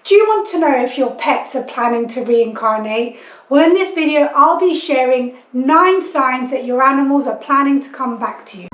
Do you want to know if your pets are planning to reincarnate? Well, in this video, I'll be sharing 9 signs that your animals are planning to come back to you.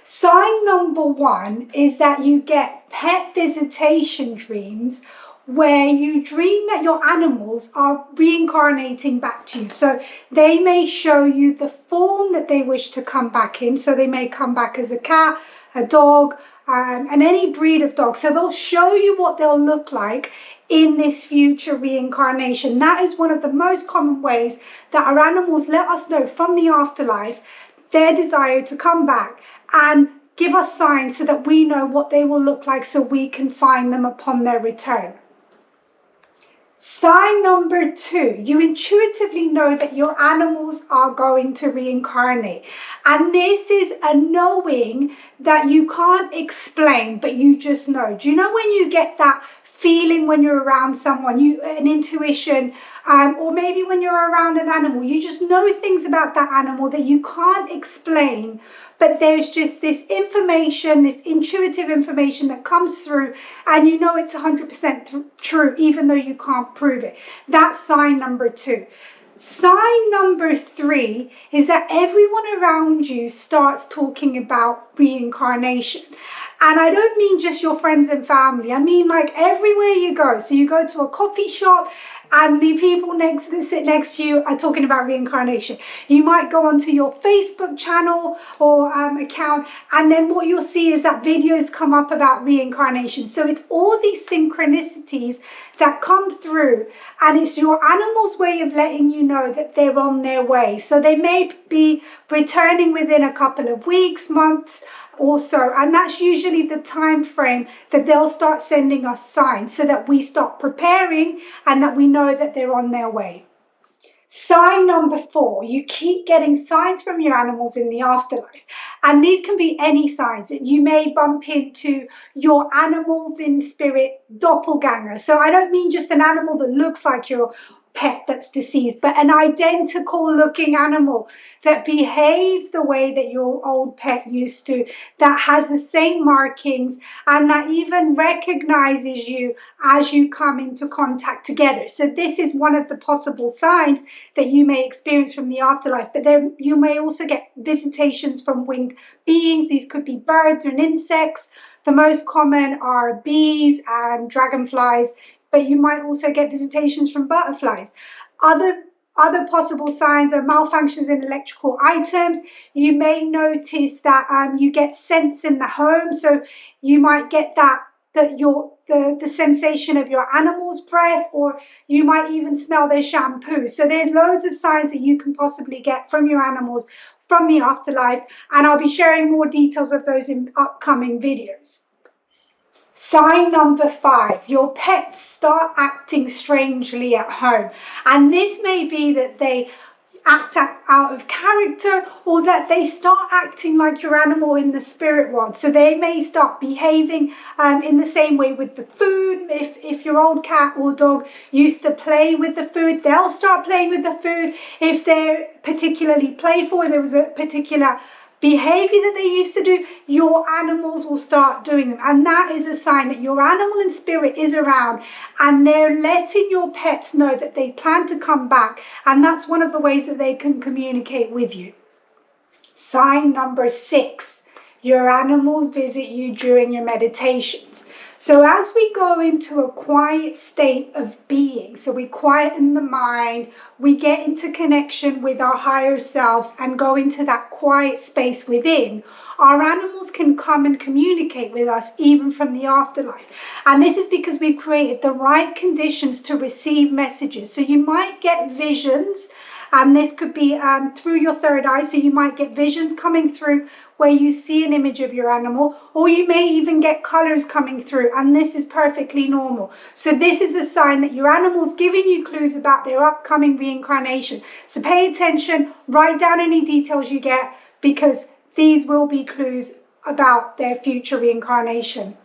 Sign number 1 is that you get pet visitation dreams where you dream that your animals are reincarnating back to you. So they may show you the form that they wish to come back in. So they may come back as a cat, a dog, and any breed of dog. So they'll show you what they'll look like in this future reincarnation. That is one of the most common ways that our animals let us know from the afterlife their desire to come back and give us signs so that we know what they will look like so we can find them upon their return. Sign number 2, you intuitively know that your animals are going to reincarnate. And this is a knowing that you can't explain, but you just know. Do you know when you get that feeling when you're around someone, an intuition, or maybe when you're around an animal, you just know things about that animal that you can't explain, but there's just this information, this intuitive information that comes through and you know it's 100% true even though you can't prove it. That's sign number 2. Sign number 3 is that everyone around you starts talking about reincarnation. And I don't mean just your friends and family. I mean like everywhere you go. So you go to a coffee shop and the people that sit next to you are talking about reincarnation. You might go onto your Facebook channel or account, and then what you'll see is that videos come up about reincarnation. So it's all these synchronicities that come through, and it's your animal's way of letting you know that they're on their way. So they may be returning within a couple of weeks, months or so, and that's usually the time frame that they'll start sending us signs so that we start preparing and that we know that they're on their way. Sign number 4, you keep getting signs from your animals in the afterlife. And these can be any signs that you may bump into your animals in spirit doppelganger. So I don't mean just an animal that looks like your pet that's deceased, but an identical looking animal that behaves the way that your old pet used to, that has the same markings, and that even recognizes you as you come into contact together. So this is one of the possible signs that you may experience from the afterlife. But there you may also get visitations from winged beings. These could be birds and insects. The most common are bees and dragonflies, but you might also get visitations from butterflies. Other possible signs are malfunctions in electrical items. You may notice that you get scents in the home, so you might get the sensation of your animal's breath, or you might even smell their shampoo. So there's loads of signs that you can possibly get from your animals from the afterlife, and I'll be sharing more details of those in upcoming videos. Sign number 5, your pets start acting strangely at home. And this may be that they act out of character, or that they start acting like your animal in the spirit world. So they may start behaving in the same way with the food. If your old cat or dog used to play with the food, they'll start playing with the food. If they're particularly playful, there was a particular behavior that they used to do, your animals will start doing them. And that is a sign that your animal in spirit is around and they're letting your pets know that they plan to come back. And that's one of the ways that they can communicate with you. Sign number 6, your animals visit you during your meditations. So as we go into a quiet state of being, so we quieten the mind, we get into connection with our higher selves and go into that quiet space within, our animals can come and communicate with us even from the afterlife. And this is because we've created the right conditions to receive messages. So you might get visions, and this could be through your third eye. So you might get visions coming through where you see an image of your animal, or you may even get colors coming through, and this is perfectly normal. So this is a sign that your animal's giving you clues about their upcoming reincarnation. So pay attention, write down any details you get, because these will be clues about their future reincarnation.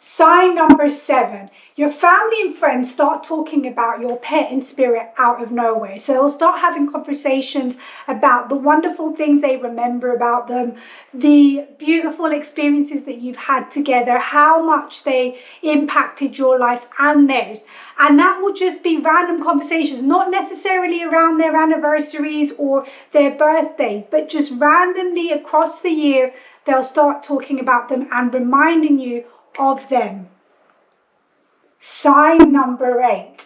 Sign number 7, your family and friends start talking about your pet and spirit out of nowhere. So they'll start having conversations about the wonderful things they remember about them, the beautiful experiences that you've had together, how much they impacted your life and theirs. And that will just be random conversations, not necessarily around their anniversaries or their birthday, but just randomly across the year, they'll start talking about them and reminding you of them. Sign number 8,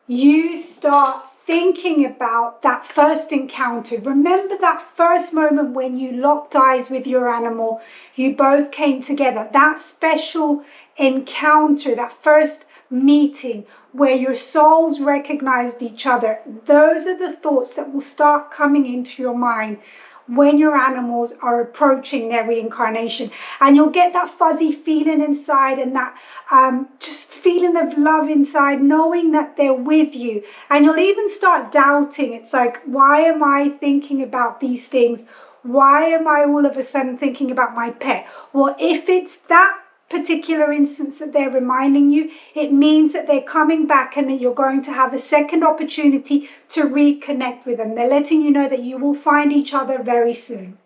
you start thinking about that first encounter. Remember that first moment when you locked eyes with your animal, you both came together, that special encounter, that first meeting where your souls recognized each other. Those are the thoughts that will start coming into your mind when your animals are approaching their reincarnation, and you'll get that fuzzy feeling inside and that just feeling of love inside, knowing that they're with you. And you'll even start doubting. It's like, why am I thinking about these things? Why am I all of a sudden thinking about my pet? Well, if it's that particular instance that they're reminding you, it means that they're coming back and that you're going to have a second opportunity to reconnect with them. They're letting you know that you will find each other very soon.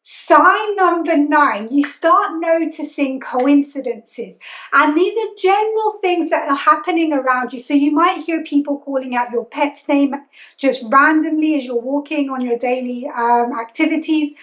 Sign number 9, you start noticing coincidences. And these are general things that are happening around you. So you might hear people calling out your pet's name just randomly as you're walking on your daily activities.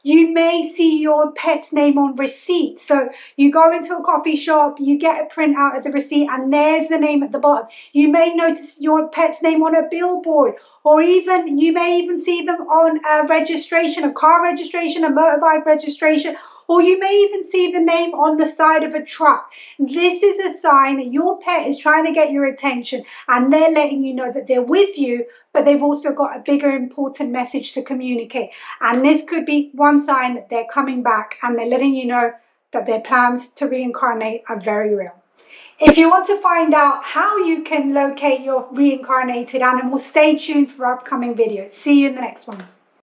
You may see your pet's name on receipt. So you go into a coffee shop, you get a print out of the receipt, and there's the name at the bottom. You may notice your pet's name on a billboard, or even you may even see them on a registration, a car registration, a motorbike registration, or you may even see the name on the side of a truck. This is a sign that your pet is trying to get your attention, and they're letting you know that they're with you, but they've also got a bigger important message to communicate. And this could be one sign that they're coming back and they're letting you know that their plans to reincarnate are very real. If you want to find out how you can locate your reincarnated animal, stay tuned for upcoming videos. See you in the next one.